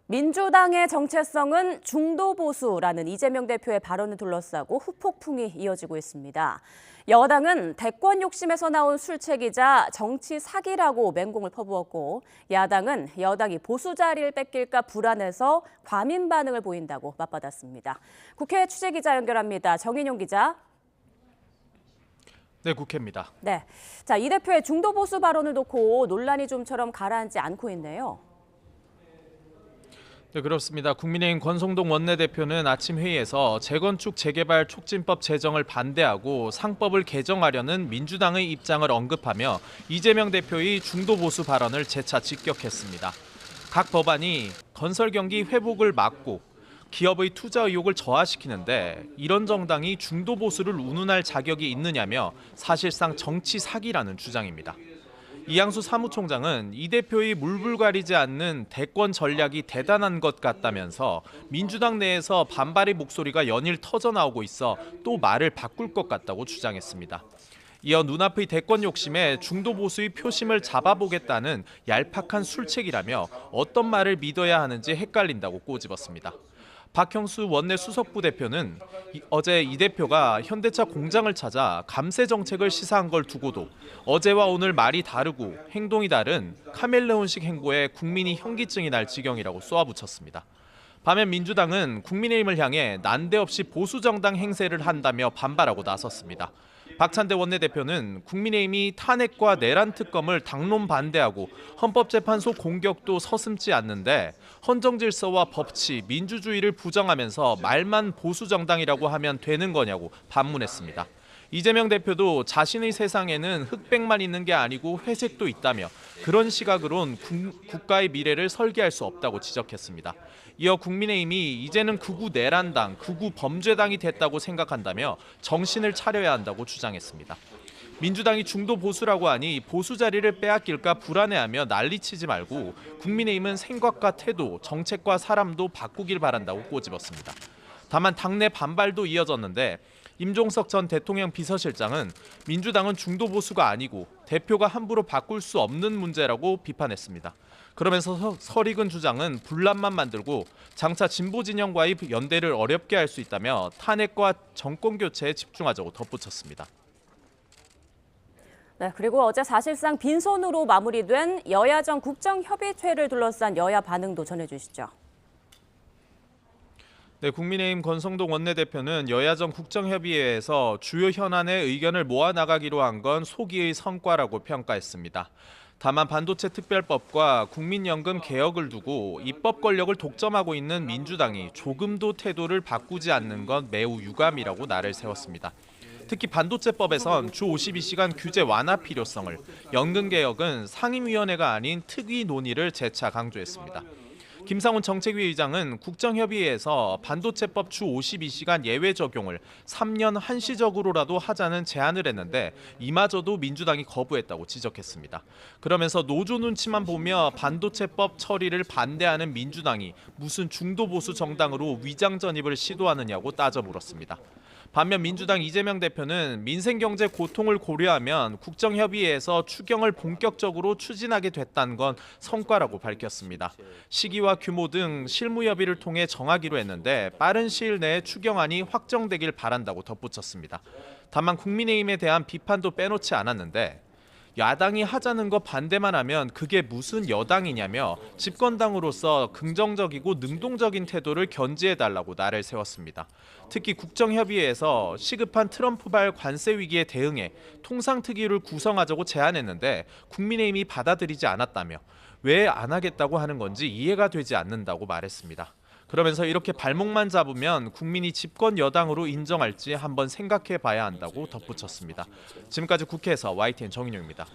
민주당의 정체성은 중도보수라는 이재명 대표의 발언을 둘러싸고 후폭풍이 이어지고 있습니다. 여당은 대권 욕심에서 나온 술책이자 정치 사기라고 맹공을 퍼부었고, 야당은 여당이 보수 자리를 뺏길까 불안해서 과민 반응을 보인다고 맞받았습니다. 국회 취재기자 연결합니다. 정인용 기자. 네, 국회입니다. 네, 이 대표의 중도보수 발언을 놓고 논란이 좀처럼 가라앉지 않고 있네요. 네, 그렇습니다. 국민의힘 권성동 원내대표는 아침 회의에서 재건축 재개발 촉진법 제정을 반대하고 상법을 개정하려는 민주당의 입장을 언급하며 이재명 대표의 중도보수 발언을 재차 직격했습니다. 각 법안이 건설 경기 회복을 막고 기업의 투자 의욕을 저하시키는데 이런 정당이 중도보수를 운운할 자격이 있느냐며 사실상 정치 사기라는 주장입니다. 이양수 사무총장은 이 대표의 물불 가리지 않는 대권 전략이 대단한 것 같다면서 민주당 내에서 반발의 목소리가 연일 터져나오고 있어 또 말을 바꿀 것 같다고 주장했습니다. 이어 눈앞의 대권 욕심에 중도 보수의 표심을 잡아보겠다는 얄팍한 술책이라며 어떤 말을 믿어야 하는지 헷갈린다고 꼬집었습니다. 박형수 원내 수석부 대표는 어제 이 대표가 현대차 공장을 찾아 감세 정책을 시사한 걸 두고도 어제와 오늘 말이 다르고 행동이 다른 카멜레온식 행보에 국민이 현기증이 날 지경이라고 쏘아붙였습니다. 반면 민주당은 국민의힘을 향해 난데없이 보수정당 행세를 한다며 반발하고 나섰습니다. 박찬대 원내대표는 국민의힘이 탄핵과 내란 특검을 당론 반대하고 헌법재판소 공격도 서슴지 않는데 헌정질서와 법치, 민주주의를 부정하면서 말만 보수정당이라고 하면 되는 거냐고 반문했습니다. 이재명 대표도 자신의 세상에는 흑백만 있는 게 아니고 회색도 있다며 그런 시각으론 국가의 미래를 설계할 수 없다고 지적했습니다. 이어 국민의힘이 이제는 극우 내란당, 극우 범죄당이 됐다고 생각한다며 정신을 차려야 한다고 주장했습니다. 민주당이 중도 보수라고 하니 보수 자리를 빼앗길까 불안해하며 난리치지 말고 국민의힘은 생각과 태도, 정책과 사람도 바꾸길 바란다고 꼬집었습니다. 다만 당내 반발도 이어졌는데 임종석 전 대통령 비서실장은 민주당은 중도 보수가 아니고 대표가 함부로 바꿀 수 없는 문제라고 비판했습니다. 그러면서 설익은 주장은 분란만 만들고 장차 진보 진영과의 연대를 어렵게 할 수 있다며 탄핵과 정권 교체에 집중하자고 덧붙였습니다. 네, 그리고 어제 사실상 빈손으로 마무리된 여야정 국정협의체를 둘러싼 여야 반응도 전해주시죠. 네, 국민의힘 권성동 원내대표는 여야정 국정협의회에서 주요 현안의 의견을 모아나가기로 한 건 소기의 성과라고 평가했습니다. 다만 반도체 특별법과 국민연금 개혁을 두고 입법 권력을 독점하고 있는 민주당이 조금도 태도를 바꾸지 않는 건 매우 유감이라고 날을 세웠습니다. 특히 반도체법에선 주 52시간 규제 완화 필요성을, 연금 개혁은 상임위원회가 아닌 특위 논의를 재차 강조했습니다. 김상훈 정책위 의장은 국정협의회에서 반도체법 주 52시간 예외 적용을 3년 한시적으로라도 하자는 제안을 했는데 이마저도 민주당이 거부했다고 지적했습니다. 그러면서 노조 눈치만 보며 반도체법 처리를 반대하는 민주당이 무슨 중도보수 정당으로 위장 전입을 시도하느냐고 따져 물었습니다. 반면 민주당 이재명 대표는 민생경제 고통을 고려하면 국정협의회에서 추경을 본격적으로 추진하게 됐다는 건 성과라고 밝혔습니다. 시기와 규모 등 실무협의를 통해 정하기로 했는데 빠른 시일 내에 추경안이 확정되길 바란다고 덧붙였습니다. 다만 국민의힘에 대한 비판도 빼놓지 않았는데 야당이 하자는 거 반대만 하면 그게 무슨 여당이냐며 집권당으로서 긍정적이고 능동적인 태도를 견지해달라고 날을 세웠습니다. 특히 국정협의회에서 시급한 트럼프발 관세 위기에 대응해 통상특위를 구성하자고 제안했는데 국민의힘이 받아들이지 않았다며 왜 안 하겠다고 하는 건지 이해가 되지 않는다고 말했습니다. 그러면서 이렇게 발목만 잡으면 국민이 집권 여당으로 인정할지 한번 생각해 봐야 한다고 덧붙였습니다. 지금까지 국회에서 YTN 정인용입니다.